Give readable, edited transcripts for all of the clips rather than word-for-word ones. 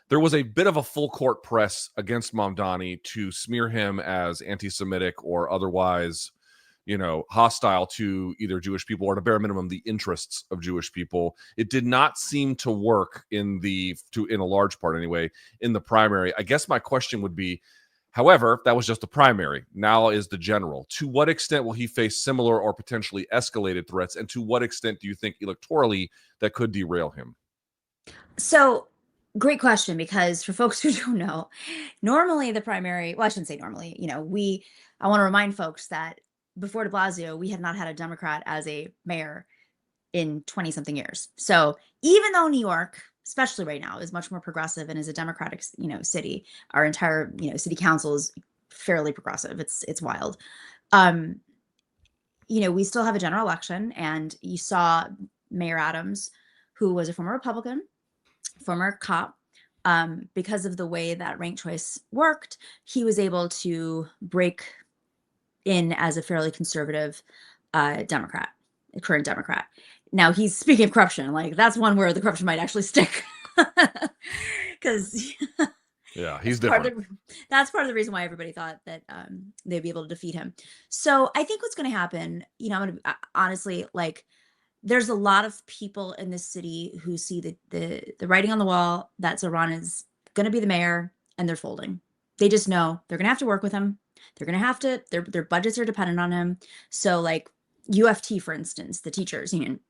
there was a bit of a full court press against Mamdani to smear him as anti-Semitic or otherwise, hostile to either Jewish people or, at a bare minimum, the interests of Jewish people. It did not seem to work in a large part anyway, in the primary. I guess my question would be, however, that was just the primary. Now is the general. To what extent will he face similar or potentially escalated threats? And to what extent do you think electorally that could derail him? So, great question, because for folks who don't know, normally the primary, well, I shouldn't say normally, I want to remind folks that before de Blasio, we had not had a Democrat as a mayor in 20 something years. So, even though New York, especially right now, is much more progressive and is a Democratic, city, our entire, city council is fairly progressive. It's wild. Um, we still have a general election, and you saw Mayor Adams, who was a former Republican, former cop. Because of the way that ranked choice worked, he was able to break in as a fairly conservative Democrat, a current Democrat. Now, he's speaking of corruption, like that's one where the corruption might actually stick. Because yeah, he's different. That's part of the reason why everybody thought that they'd be able to defeat him. So I think what's going to happen, I'm going to honestly, like, there's a lot of people in this city who see the writing on the wall that Zohran is going to be the mayor, and they're folding. They just know they're going to have to work with him. They're going to have to, their budgets are dependent on him. So, like, UFT, for instance, the teachers union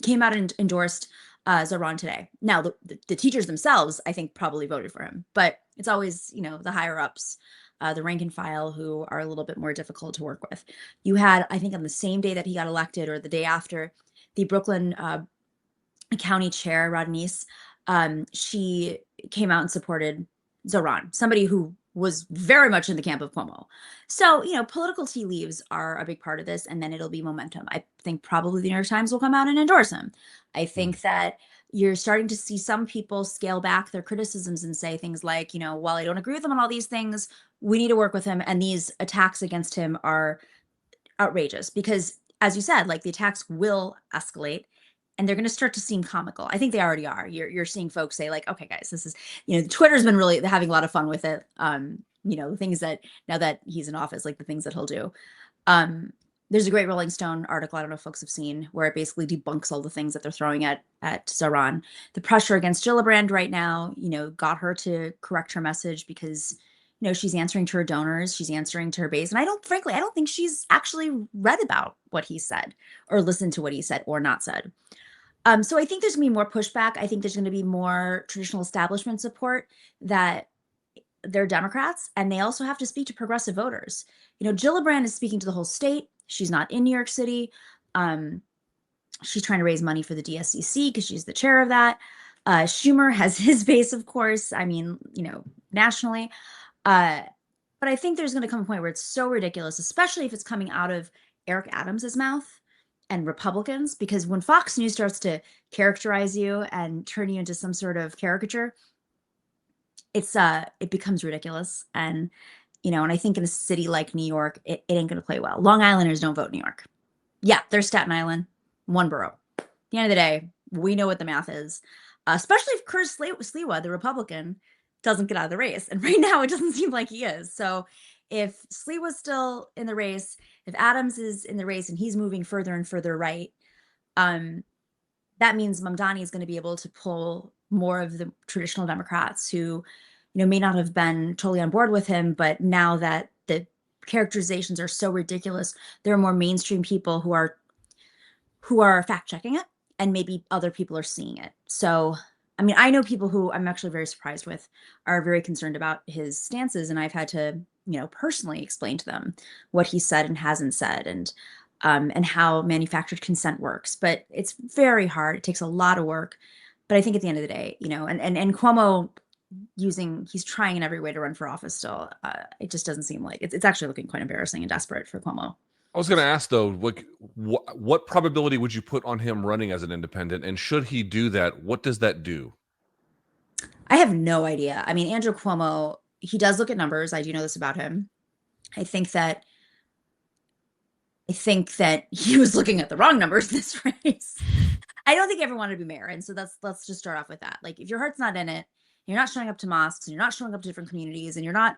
came out and endorsed Zohran today. Now, the teachers themselves, I think, probably voted for him, but it's always, the higher ups, the rank and file, who are a little bit more difficult to work with. You had, I think, on the same day that he got elected, or the day after, the Brooklyn County Chair, Rodneyse, she came out and supported Zohran, somebody who was very much in the camp of Cuomo. So, political tea leaves are a big part of this, and then it'll be momentum. I think probably the New York Times will come out and endorse him. I think that you're starting to see some people scale back their criticisms and say things like, while I don't agree with him on all these things, we need to work with him. And these attacks against him are outrageous because, as you said, like, the attacks will escalate and they're going to start to seem comical. I think they already are. You're seeing folks say, like, okay, guys, this is, Twitter's been really having a lot of fun with it. The things that, now that he's in office, like the things that he'll do. There's a great Rolling Stone article, I don't know if folks have seen, where it basically debunks all the things that they're throwing at Zohran. The pressure against Gillibrand right now, got her to correct her message because, she's answering to her donors, she's answering to her base. And I don't think she's actually read about what he said or listened to what he said or not said. So I think there's going to be more pushback. I think there's going to be more traditional establishment support that they're Democrats, and they also have to speak to progressive voters. Gillibrand is speaking to the whole state. She's not in New York City. She's trying to raise money for the DSCC because she's the chair of that. Schumer has his base, of course, nationally. But I think there's going to come a point where it's so ridiculous, especially if it's coming out of Eric Adams's mouth and Republicans, because when Fox News starts to characterize you and turn you into some sort of caricature, it becomes ridiculous. And, and I think in a city like New York, it ain't going to play well. Long Islanders don't vote New York. Yeah, there's Staten Island, one borough. At the end of the day, we know what the math is, especially if Curtis Sliwa, the Republican, doesn't get out of the race. And right now it doesn't seem like he is. So if Sliwa's still in the race, if Adams is in the race and he's moving further and further right, that means Mamdani is going to be able to pull more of the traditional Democrats who, may not have been totally on board with him, but now that the characterizations are so ridiculous, there are more mainstream people who are fact checking it, and maybe other people are seeing it. So, I know people who I'm actually very surprised with are very concerned about his stances, and I've had to, personally explain to them what he said and hasn't said, and how manufactured consent works. But it's very hard. It takes a lot of work. But I think at the end of the day, and Cuomo he's trying in every way to run for office still. It just doesn't seem like it's actually looking quite embarrassing and desperate for Cuomo. I was going to ask, though, what probability would you put on him running as an independent? And should he do that, what does that do? I have no idea. Andrew Cuomo, he does look at numbers. I do know this about him. I think that he was looking at the wrong numbers this race. I don't think everyone wanted to be mayor. And so let's just start off with that. Like, if your heart's not in it, you're not showing up to mosques, and you're not showing up to different communities, and you're not,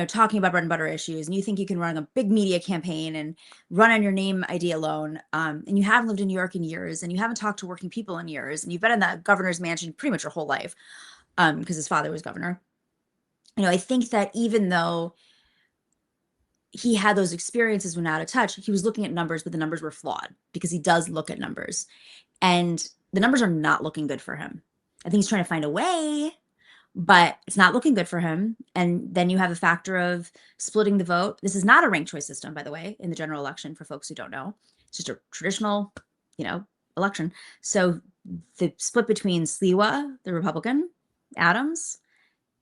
talking about bread and butter issues, and you think you can run a big media campaign and run on your name ID alone, and you haven't lived in New York in years, and you haven't talked to working people in years, and you've been in the governor's mansion pretty much your whole life, because his father was governor. I think that even though he had those experiences when out of touch, he was looking at numbers, but the numbers were flawed because he does look at numbers. And the numbers are not looking good for him. I think he's trying to find a way, but it's not looking good for him. And then you have a factor of splitting the vote. This is not a ranked choice system, by the way, in the general election for folks who don't know. It's just a traditional, election. So the split between Sliwa, the Republican, Adams,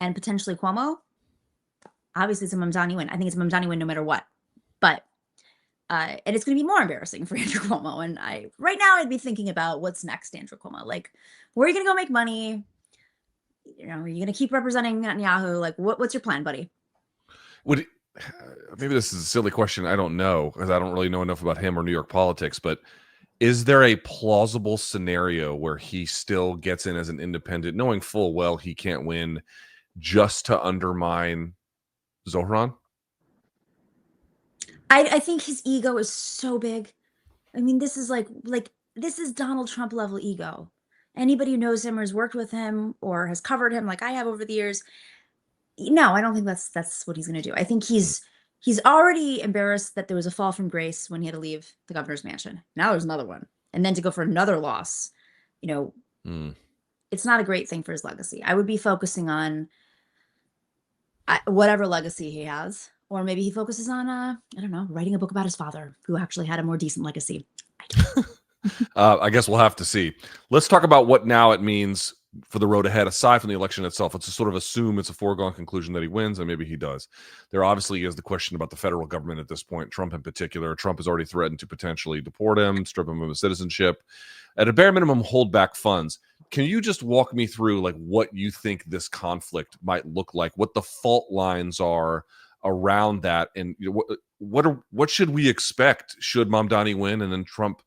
and potentially Cuomo, obviously it's a Mamdani win. I think it's a Mamdani win no matter what. But and it's going to be more embarrassing for Andrew Cuomo. And right now I'd be thinking about what's next, Andrew Cuomo. Like, where are you going to go make money? Are you going to keep representing Netanyahu? Like, what's your plan, buddy? Would maybe this is a silly question. I don't know because I don't really know enough about him or New York politics. But is there a plausible scenario where he still gets in as an independent, knowing full well he can't win, just to undermine Zohran? I think his ego is so big. I mean, this is like this is Donald Trump level ego. Anybody who knows him or has worked with him or has covered him like I have over the years, no, I don't think that's what he's going to do. I think he's already embarrassed that there was a fall from grace when he had to leave the governor's mansion. Now there's another one, and then to go for another loss, it's not a great thing for his legacy. I would be focusing on whatever legacy he has, or maybe he focuses on I don't know, writing a book about his father, who actually had a more decent legacy. I guess we'll have to see. Let's talk about what now it means for the road ahead, aside from the election itself. Let's just sort of assume it's a foregone conclusion that he wins, and maybe he does. There obviously is the question about the federal government at this point, Trump in particular. Trump has already threatened to potentially deport him, strip him of his citizenship, at a bare minimum, hold back funds. Can you just walk me through like what you think this conflict might look like, what the fault lines are around that, and what should we expect should Mamdani win and then Trump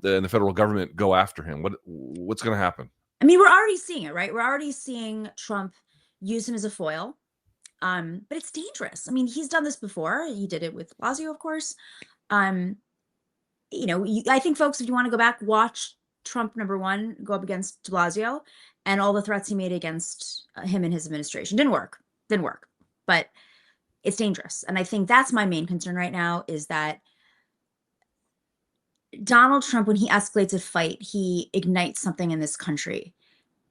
and the federal government go after him? What's going to happen? I mean, we're already seeing it, right? We're already seeing Trump use him as a foil, but it's dangerous. I mean, he's done this before. He did it with Blasio, of course. I think, folks, if you want to go back, watch Trump #1 go up against de Blasio and all the threats he made against him and his administration. Didn't work, but it's dangerous. And I think that's my main concern right now, is that Donald Trump, when he escalates a fight, he ignites something in this country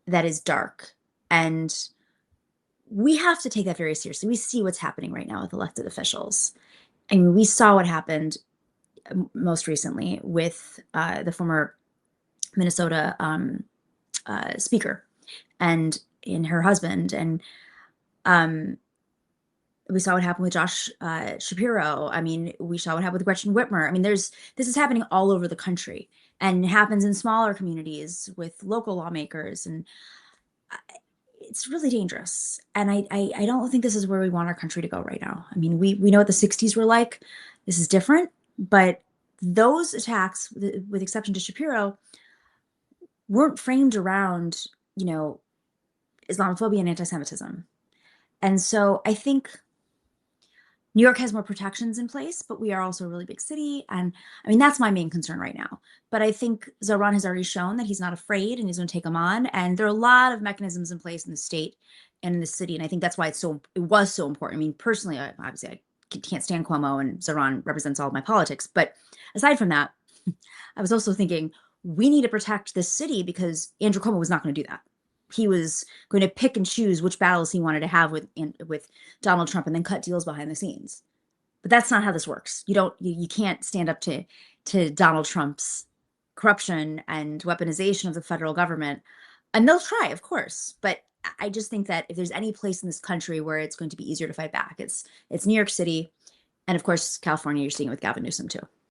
that is dark. And we have to take that very seriously. We see what's happening right now with elected officials. I mean, we saw what happened most recently with the former Minnesota speaker and her husband. And we saw what happened with Josh Shapiro. I mean, we saw what happened with Gretchen Whitmer. I mean, this is happening all over the country, and it happens in smaller communities with local lawmakers, and it's really dangerous. And I don't think this is where we want our country to go right now. I mean, we know what the 60s were like. This is different, but those attacks, with exception to Shapiro, weren't framed around, Islamophobia and anti-Semitism. And so I think New York has more protections in place, but we are also a really big city. And I mean, that's my main concern right now. But I think Zohran has already shown that he's not afraid and he's going to take them on. And there are a lot of mechanisms in place in the state and in the city. And I think that's why it was so important. I mean, personally, obviously, I can't stand Cuomo, and Zohran represents all of my politics. But aside from that, I was also thinking we need to protect this city, because Andrew Cuomo was not going to do that. He was going to pick and choose which battles he wanted to have with Donald Trump and then cut deals behind the scenes. But that's not how this works. You can't stand up to Donald Trump's corruption and weaponization of the federal government. And they'll try, of course. But I just think that if there's any place in this country where it's going to be easier to fight back, it's New York City. And of course, California, you're seeing it with Gavin Newsom too.